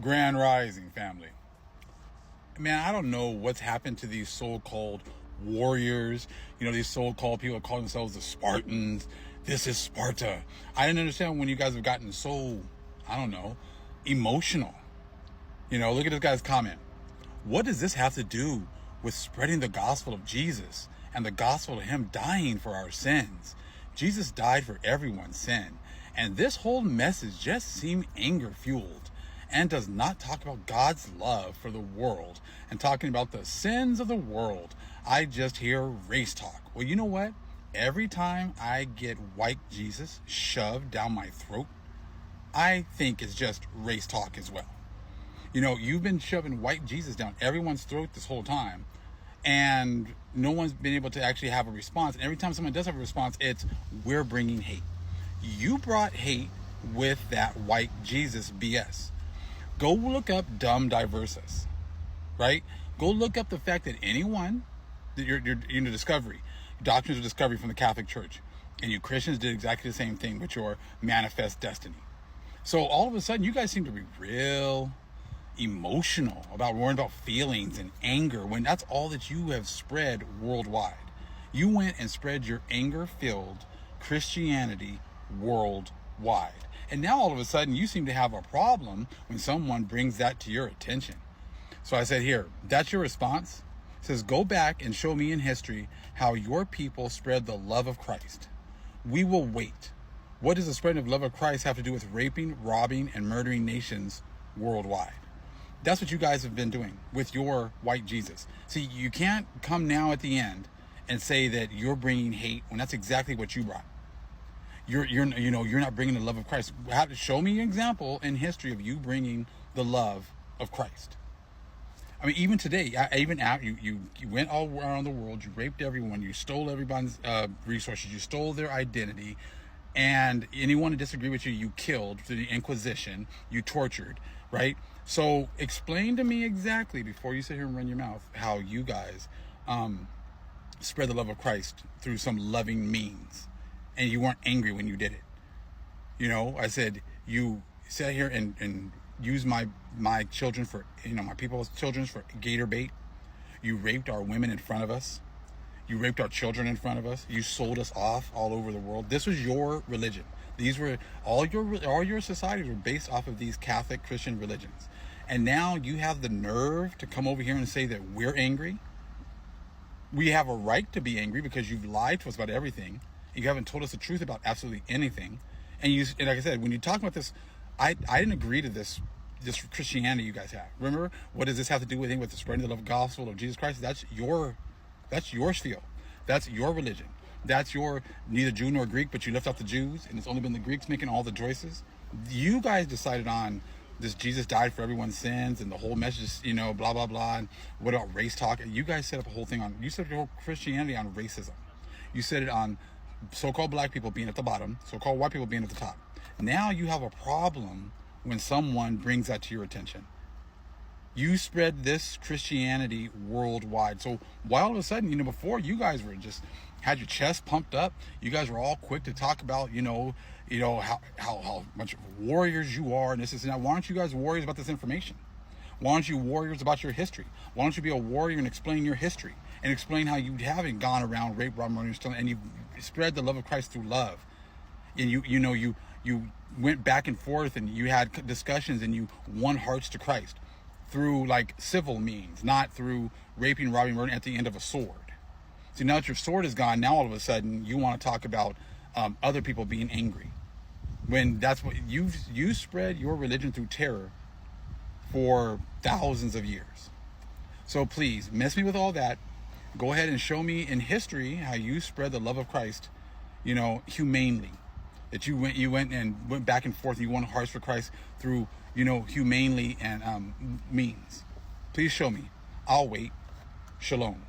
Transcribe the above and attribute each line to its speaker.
Speaker 1: Grand Rising family. Man, I don't know what's happened to these so-called warriors. These so-called people call themselves the Spartans. This is Sparta. I didn't understand when you guys have gotten so, I don't know, emotional. Look at this guy's comment. What does this have to do with spreading the gospel of Jesus and the gospel of him dying for our sins? Jesus died for everyone's sin. And this whole message just seemed anger fueled and does not talk about God's love for the world and talking about the sins of the world. I just hear race talk. Well, you know what? Every time I get white Jesus shoved down my throat, I think it's just race talk as well. You've been shoving white Jesus down everyone's throat this whole time, and no one's been able to actually have a response. And every time someone does have a response, it's we're bringing hate. You brought hate with that white Jesus BS. Go look up dumb diversus, right? Go look up the fact that anyone that you're in the discovery, doctrines of discovery from the Catholic Church, and you Christians did exactly the same thing with your manifest destiny. So all of a sudden, you guys seem to be real emotional about worrying about feelings and anger when that's all that you have spread worldwide. You went and spread your anger-filled Christianity worldwide. And now all of a sudden you seem to have a problem when someone brings that to your attention. So I said, here, that's your response. It says, go back and show me in history how your people spread the love of Christ. We will wait. What does the spreading of love of Christ have to do with raping, robbing, and murdering nations worldwide? That's what you guys have been doing with your white Jesus. See, you can't come now at the end and say that you're bringing hate when that's exactly what you brought. You're not bringing the love of Christ. Show me an example in history of you bringing the love of Christ. I mean, even today, even out you went all around the world, you raped everyone, you stole everyone's resources, you stole their identity, and anyone who disagreed with you, you killed through the Inquisition, you tortured, right? So explain to me exactly, before you sit here and run your mouth, how you guys spread the love of Christ through some loving means. And you weren't angry when you did it. I said, you sat here and used my children for, my people's children for gator bait. You raped our women in front of us. You raped our children in front of us. You sold us off all over the world. This was your religion. These were all your societies were based off of these Catholic Christian religions. And now you have the nerve to come over here and say that we're angry. We have a right to be angry because you've lied to us about everything. You haven't told us the truth about absolutely anything. And like I said, when you talk about this, I didn't agree to this Christianity you guys have. Remember, what does this have to do with anything with the spreading of the love gospel of Jesus Christ? That's your spiel. That's your religion. That's your neither Jew nor Greek, but you left out the Jews, and it's only been the Greeks making all the choices. You guys decided on this Jesus died for everyone's sins, and the whole message, blah, blah, blah. And what about race talk? You guys set up a whole thing you set up your whole Christianity on racism. You set it on so-called black people being at the bottom, so-called white people being at the top. Now you have a problem when someone brings that to your attention. You spread this Christianity worldwide. So why all of a sudden, before you guys were just had your chest pumped up, you guys were all quick to talk about, how much of warriors you are and this and that. Why aren't you guys warriors about this information? Why aren't you warriors about your history? Why don't you be a warrior and explain your history and explain how you haven't gone around rape, rob, murder, and you spread the love of Christ through love, and you went back and forth and you had discussions and you won hearts to Christ through like civil means, not through raping, robbing, murdering at the end of a sword. See, now that your sword is gone, now all of a sudden you want to talk about other people being angry, when that's what you spread your religion through terror for thousands of years. So please, miss me with all that. Go ahead and show me in history how you spread the love of Christ, humanely. That you went back and forth and you won hearts for Christ through, humanely and means. Please show me. I'll wait. Shalom.